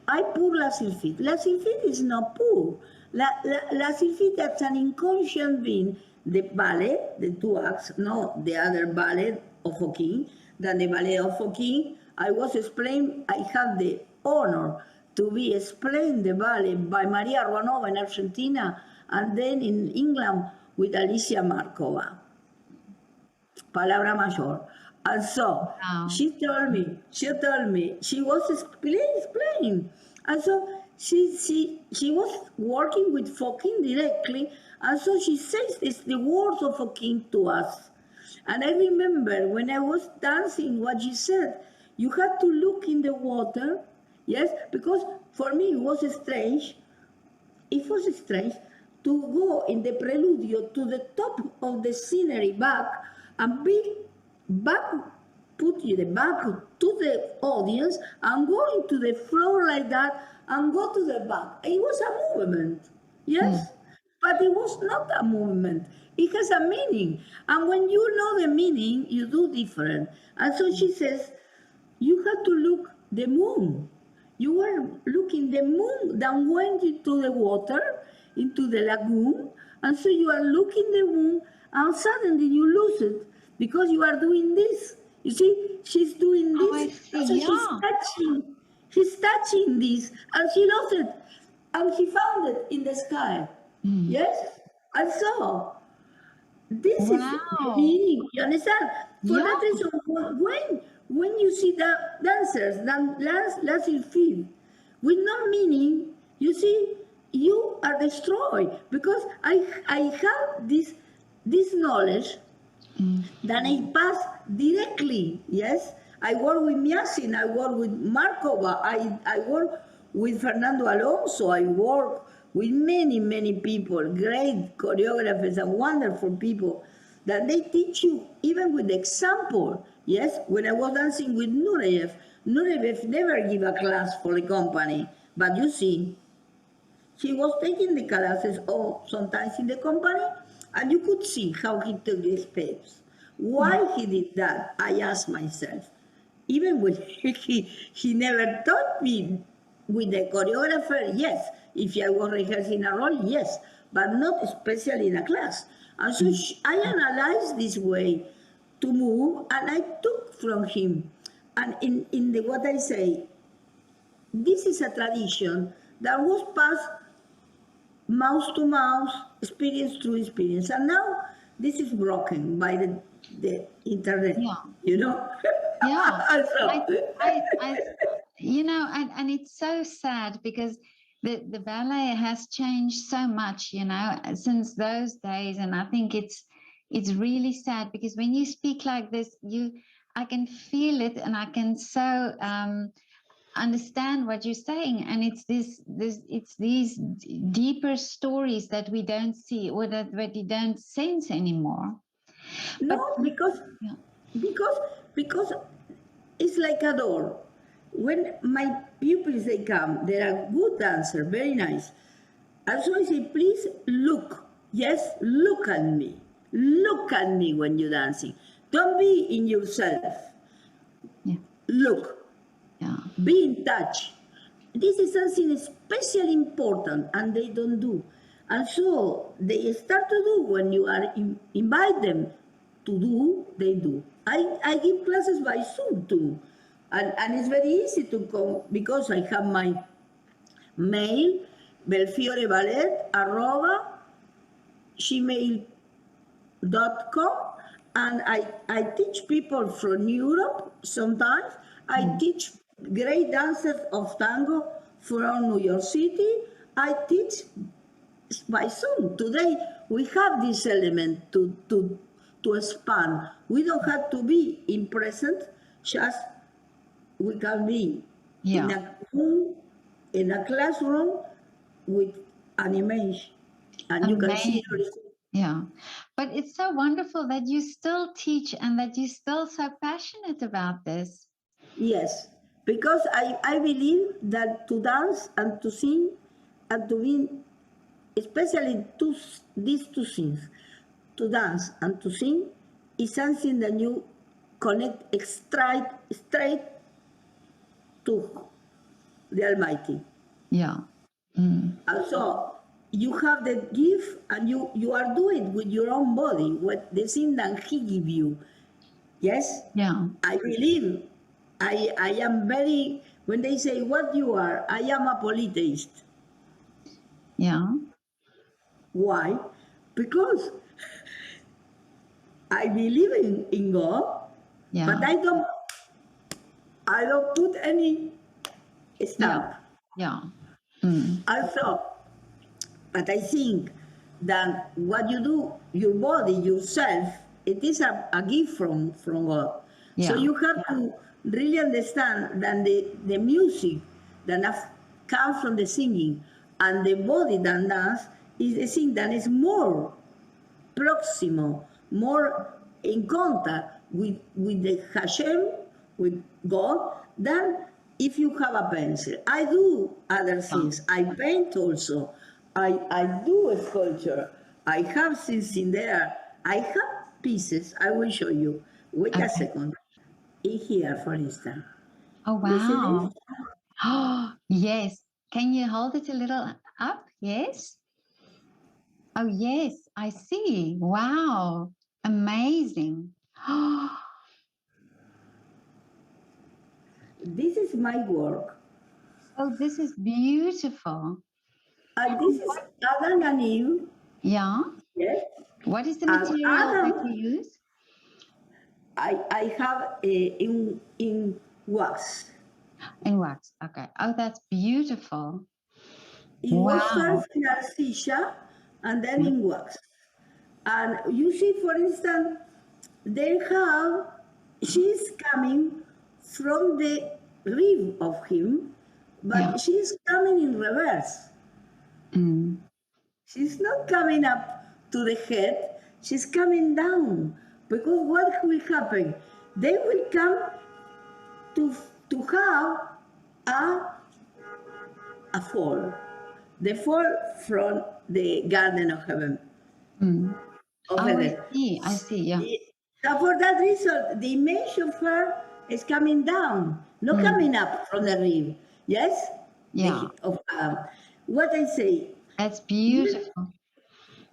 I pour la sylphide. La sylphide is not poor. La sylphide, that's an inconscient being. The ballet, the two acts, no, the other ballet of Fokin, than the ballet of Fokin. I was explained, I had the honor to be explained the ballet by Maria Ruanova in Argentina, and then in England with Alicia Markova. Palabra mayor. And so Wow. told me, she was explaining. And so she was working with Fokin directly, and so she says this, the words of Fokin to us. And I remember when I was dancing what she said, you had to look in the water, yes, because for me it was strange to go in the preludio to the top of the scenery back and be back, put you the back to the audience and go into the floor like that and go to the back. It was a movement, yes, but it was not a movement. It has a meaning. And when you know the meaning, you do different. And so she says, you had to look the moon. You were looking the moon that went into the water, into the lagoon, and so you are looking the moon, and suddenly you lose it because you are doing this. You see, she's doing Oh, this, I and see. so Yeah. she's touching this, and she lost it, and she found it in the sky. Yes, and so this is the Wow. meaning. You understand? For Yeah. that reason, when you see the dancers last in field with no meaning, you see you are destroyed because I have this knowledge that I pass directly. Yes, I work with Miasin, I work with Markova, I work with Fernando Alonso, I work with many people, great choreographers and wonderful people that they teach you even with example. Yes, when I was dancing with Nureyev, Nureyev never give a class for the company, but you see, he was taking the classes or sometimes in the company, and you could see how he took the steps. Why he did that, I asked myself. Even when he never taught me with the choreographer, yes. If I was rehearsing a role, yes, but not especially in a class. And so I analyzed this way to move, and I took from him. And in the what I say, this is a tradition that was passed mouse to mouse, experience to experience. And now this is broken by the internet, Yeah. you know? Yeah. So, I, and it's so sad because the ballet has changed so much, since those days. And I think it's really sad because when you speak like this, I can feel it and I can so understand what you're saying. And it's it's these deeper stories that we don't see or that we don't sense anymore. But no, yeah, because, because it's like a door. When my pupils, they come, they are good dancer, very nice. And so I say, please look. Yes, look at me. Look at me when you're dancing. Don't be in yourself. yeah, Look. yeah. Be in touch. This is something especially important, and they don't do. And so they start to do when you are invite them to do, they do. I give classes by Zoom too. And it's very easy to come because I have my mail, belfioreballet, gmail.com, and I teach people from Europe sometimes. I teach great dancers of tango from New York City. I teach by Zoom. Today we have this element to to expand. We don't have to be in present, just we can be in Yeah. a room, in a classroom with an image, and you can see Amazing. everything. Yeah. But it's so wonderful that you still teach and that you're still so passionate about this. Yes, because I believe that to dance and to sing and to be, especially these two things, to dance and to sing, is something that you connect straight to the Almighty. Yeah. Mm. And so you have the gift and you are doing with your own body what the thing that He give you. Yes, Yeah. I believe. I am very, when they say what you are, I am a polytheist. Yeah. Why? Because I believe in God, but Yeah. I don't put any Yeah. stamp. Yeah. Mm. Also, but I think that what you do, your body, yourself, it is a gift from God. So Yeah. you have to really understand that the music that comes from the singing and the body that dance is the thing that is more próximo, more in contact with the Hashem, with God, than if you have a pencil. I do other Yeah. things. I paint also. I do a sculpture. I have things in there. I have pieces. I will show you. Wait a Okay. second. In here, for instance. Oh, You see this? wow. Oh, yes. Can you hold it a little up? Yes. Oh, yes. I see. Wow. Amazing. This is my work. Oh, this is beautiful. And And this is what, Adam and Eve. yeah. Yes. What is the And material that Adam, you use? I have in wax. In wax. Okay. Oh, that's beautiful. It was Wow. first in anesthesia and then in wax. And you see, for instance, they have, she's coming from the rib of him, Yeah. but she's coming in reverse. Mm. She's not coming up to the head, she's coming down. Because what will happen? They will come to, to have a, a fall. The fall from the Garden of Heaven. Mm. Of Oh, I Eden. see. I see. Yeah. So for that reason, the image of her is coming down, not Mm. coming up from the rib. Yes? Yeah. What I say, That's when, beautiful.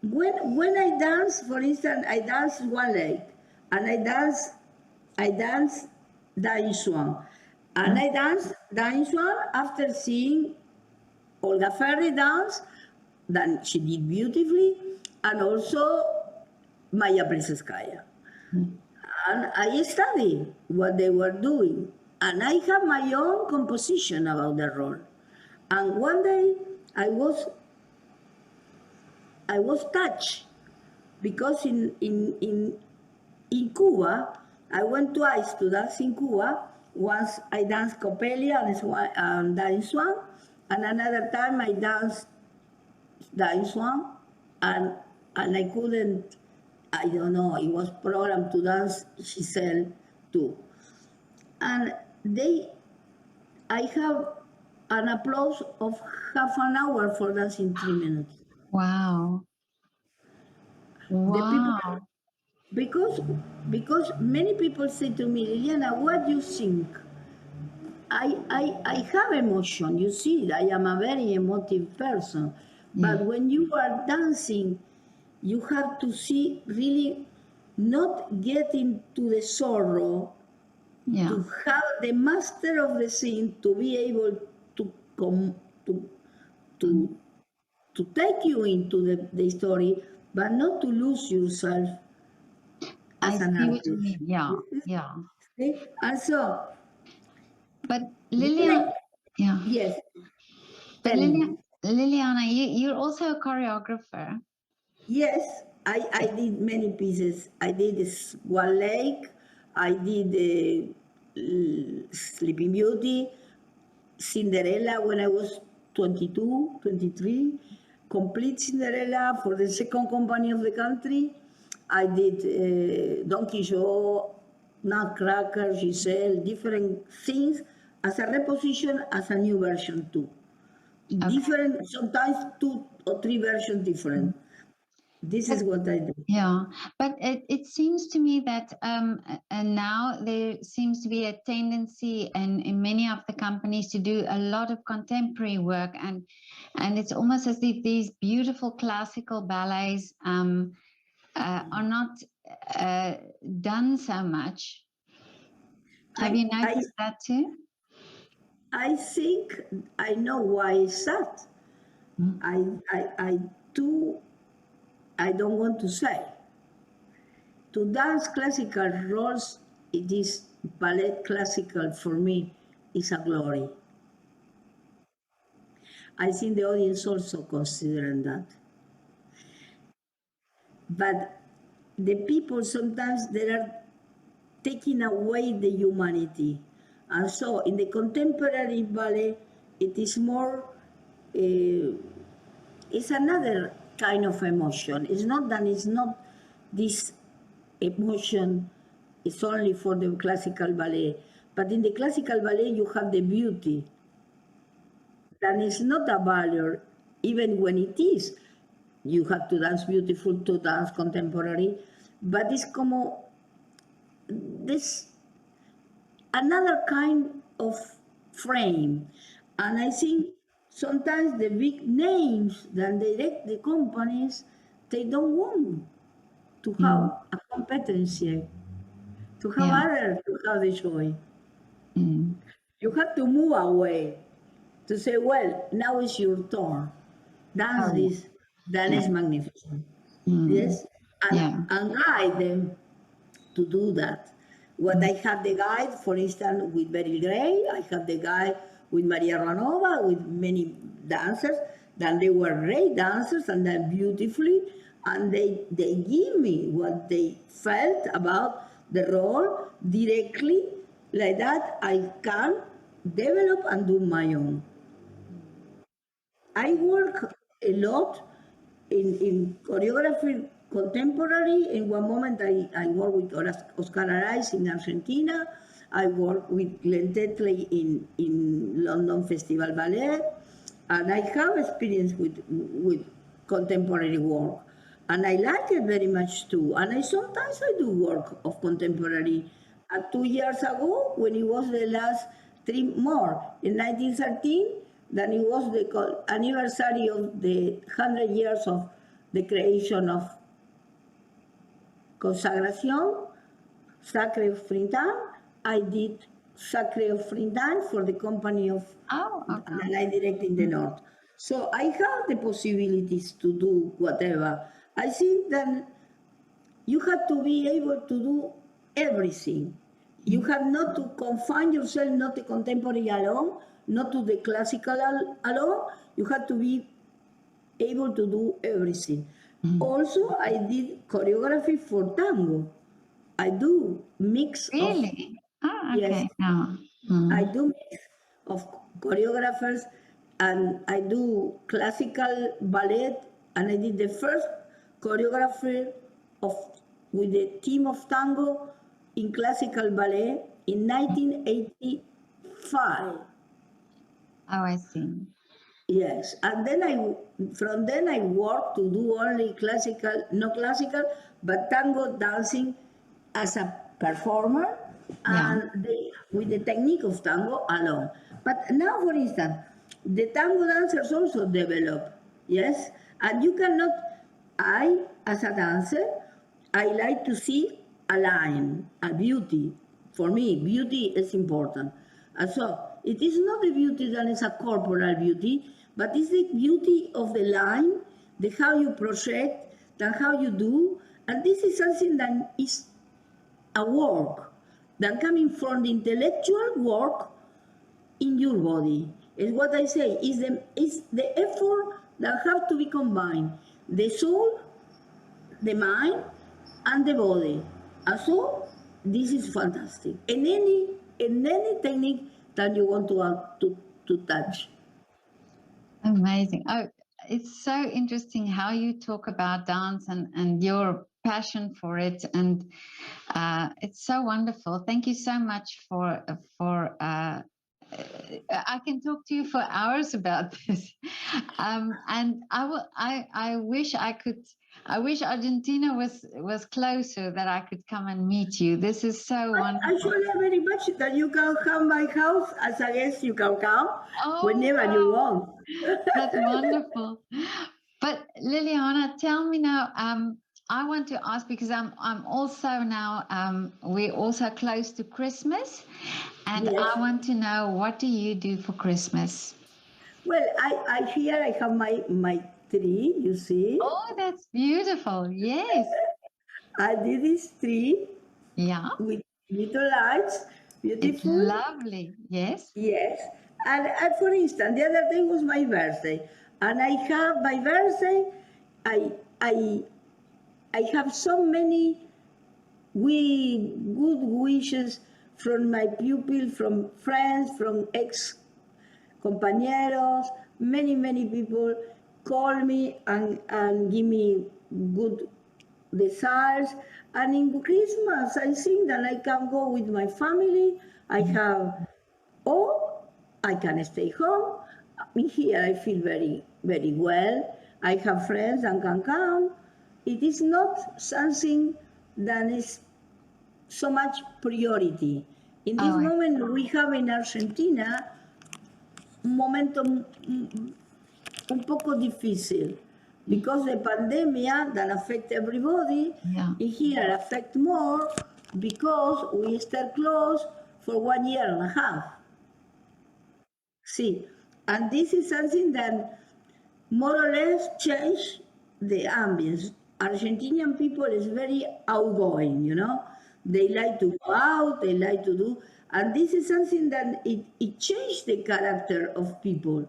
when I dance, for instance, I dance one leg, and I dance Dying Swan. And Mm. I dance Dying Swan after seeing Olga Ferri dance, that she did beautifully, and also Maya Plisetskaya. Mm. And I studied what they were doing. And I have my own composition about the role. And one day I was I was touched because in Cuba, I went twice to dance in Cuba. Once I danced Coppelia and Dying Swan, and another time I danced Dying Swan, and I couldn't. I don't know. It was programmed to dance Giselle too, and they. I have an applause of half an hour for dancing 3 minutes. Wow. The people, Wow. because because many people say to me, Liliana, what do you think? I have emotion. You see, I am a very emotive person. Yeah. But when you are dancing, you have to see really not get into the sorrow, Yeah. to have the master of the scene to be able to come to Mm. to take you into the story, but not to lose yourself I as an see what you artist. mean. Yeah. Yeah. See? And so, But when Liliana, yeah. yes, But tell me. Liliana, you're also a choreographer. Yes, I did many pieces. I did Swan Lake, I did Sleeping Beauty, Cinderella when I was 22, 23, complete Cinderella for the second company of the country. I did Don Quixote, Nutcracker, Giselle, different things as a reposition, as a new version too. Okay. Different, sometimes 2 or 3 versions different. This is what I do. Yeah, but it seems to me that and now there seems to be a tendency in many of the companies to do a lot of contemporary work, and it's almost as if these beautiful classical ballets are not done so much. Have you I, noticed that too? I think I know why it's that. I do, I don't want to say. To dance classical roles, it is ballet classical for me is a glory. I think the audience also considering that. But the people sometimes they are taking away the humanity. And so in the contemporary ballet, it is more, it's another kind of emotion. It's not that it's not this emotion is only for the classical ballet. But in the classical ballet, you have the beauty. That is not a barrier, even when it is. You have to dance beautiful to dance contemporary. But it's como this another kind of frame. And I think sometimes the big names that direct the companies, they don't want to have Mm, a competency, to have yeah. others to have the joy. Mm. You have to move away to say, well, now it's your turn. Dance Oh, this, that yeah. is magnificent. Mm, Yes? yeah. And guide them to do that. What Mm, I have the guide, for instance, with Beryl Gray, I have the guide with Maria Ranova, with many dancers, then they were great dancers and then beautifully, and they give me what they felt about the role directly, like that I can develop and do my own. I work a lot in choreography contemporary. In one moment, I work with Oscar Araiz in Argentina. I work with Glenn Tetley in London Festival Ballet. And I have experience with contemporary work. And I like it very much too. And I sometimes I do work of contemporary. 2 years ago, when it was the last three more, in 1913, then it was the anniversary of the 100 years of the creation of Consagración, Sacre of Frintan. I did Sacre of Frintan for the company of oh, okay. that I direct in the north. So I have the possibilities to do whatever. I think that you have to be able to do everything. You have not to confine yourself not to contemporary alone, not to the classical alone. You have to be able to do everything. Mm. Also, I did choreography for tango. I do mix of, Really? Oh, yes, okay. Oh. I Mm. do mix of choreographers, and I do classical ballet, and I did the first choreographer of with the team of tango in classical ballet in 1985. Oh, I see. Yes, and then from then I worked to do only classical, no classical, but tango dancing as a performer Yeah. and with the technique of tango alone. But now, for instance, the tango dancers also develop, yes, and you cannot. I, as a dancer, I like to see a line, a beauty. For me, beauty is important. And so it is not the beauty that is a corporal beauty, but it's the beauty of the line, the how you project, and how you do. And this is something that is a work that coming from the intellectual work in your body. Is what I say, is the effort that have to be combined. The soul the mind, and the body. And so this is fantastic. In any technique that you want to touch. Amazing. Oh, it's so interesting how you talk about dance and your passion for it, and it's so wonderful. Thank you so much for. I can talk to you for hours about this, and I will. I wish I could. I wish Argentina was closer, that I could come and meet you. This is so I wonderful. actually very much that you can come my house as a guest. You can come Oh whenever you wow, want. that's wonderful. But Liliana, tell me now. I want to ask, because I'm also now. We're also close to Christmas, and I Yes. want to know, what do you do for Christmas? Well, I here I have my tree. You see, Oh, that's beautiful. Yes. I did this tree Yeah. with little lights, It's beautiful. lovely. Yes. Yes. And for instance, the other day was my birthday, and I have my birthday. I I I have so many good wishes from my pupil, from friends, from ex compañeros. Many people call me and give me good desires. And in Christmas, I think that I can go with my family. I have, or I can stay home. Here I feel very well. I have friends and can come. It is not something that is so much priority. In this Oh, moment, we have in Argentina un momento un poco difícil because the pandemia that affect everybody yeah. in here affect more because we stay closed for 1 year and a half. See, and this is something that more or less change the ambience. Argentinian people is very outgoing, you know. They like to go out, they like to do, and this is something that it changed the character of people.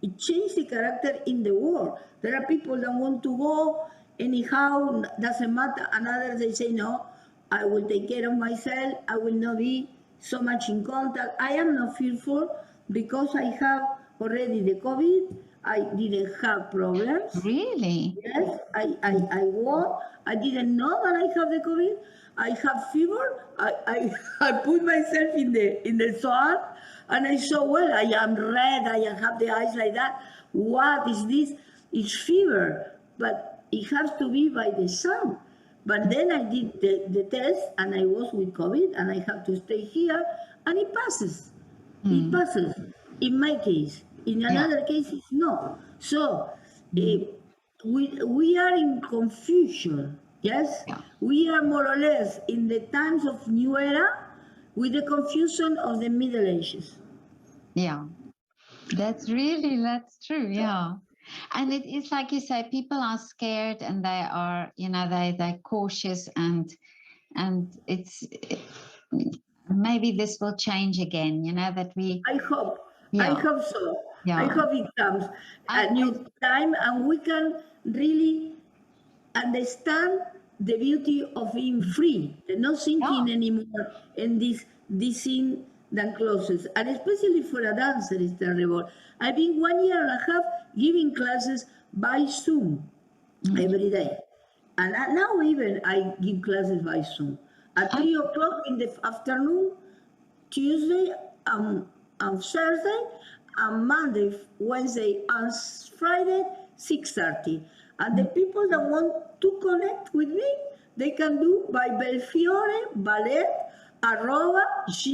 It changed the character in the world. There are people that want to go anyhow, doesn't matter, and others they say no, I will take care of myself, I will not be so much in contact. I am not fearful because I have already the COVID. I didn't have problems. Really? Yes, I won. I didn't know that I have the COVID. I have fever. I put myself in the sun and I saw, well, I am red. I have the eyes like that. What is this? It's fever, but it has to be by the sun. But then I did the test and I was with COVID and I have to stay here and it passes. It Mm. passes. In my case, in Yeah. another case, it's no. So Mm. we are in confusion. Yes, Yeah. we are more or less in the times of new era with the confusion of the Middle Ages. Yeah. That's true. Yeah. And it is like you say, people are scared, and they are, they're cautious, and it's maybe this will change again, that we, I hope. I yeah, hope so. I yeah. hope it comes a I new time and we can really understand the beauty of being free, and not yeah. thinking anymore in this thing that closes. And especially for a dancer, it's terrible. I've been 1 year and a half giving classes by Zoom Mm. every day. And now even I give classes by Zoom. At Oh, 3 o'clock in the afternoon, Tuesday, and Thursday, and Monday, Wednesday, and Friday, 6:30. And the people that want to connect with me, they can do by Belfiore Ballet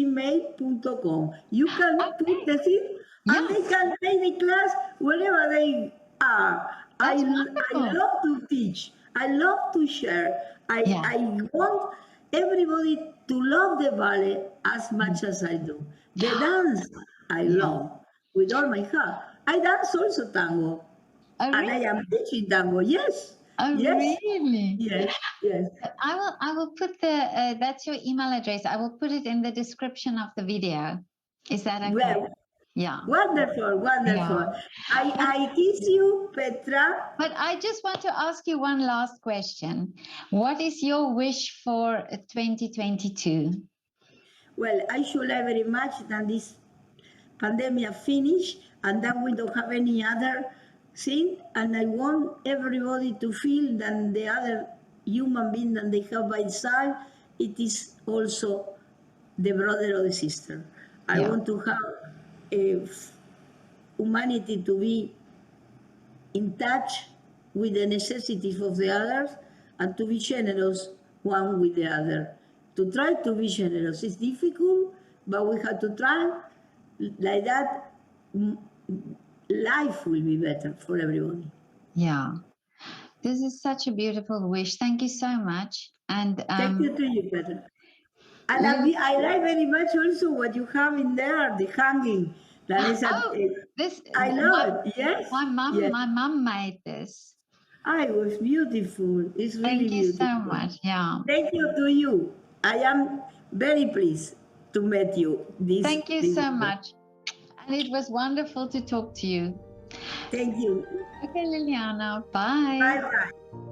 @gmail.com. You can put okay. the thing and Yeah, they can take the class wherever they are. I, that's I wonderful. love to teach. I love to share. Yeah. I want everybody to love the ballet as Mm. much as I do. The dance I Yeah. love with all my heart. I dance also tango, Oh, and really? I am teaching tango. Yes, Oh, yes, really? yes, yes. I will put the that's your email address. I will put it in the description of the video. Is that okay? Well, Yeah. Wonderful, wonderful. Yeah. I kiss you, Petra. But I just want to ask you one last question. What is your wish for 2022? Well, I should like very much that this pandemic finish and that we don't have any other thing. And I want everybody to feel that the other human being that they have by side, it is also the brother or the sister. I Yeah. want to have a humanity to be in touch with the necessities of the others and to be generous one with the other. To try to be generous is difficult, but we have to try. Like that, life will be better for everybody. Yeah. This is such a beautiful wish. Thank you so much. And Thank you to you, Peter. And Lily, I like very much also what you have in there, the hanging. That is oh, this I love it. Yes, yes. my mom made this. Ah, it was beautiful. It's really Thank you so beautiful. much. Yeah. Thank you to you. I am very pleased to meet you Thank you this so day. much. And it was wonderful to talk to you. Thank you. Okay, Liliana. Bye. Bye bye.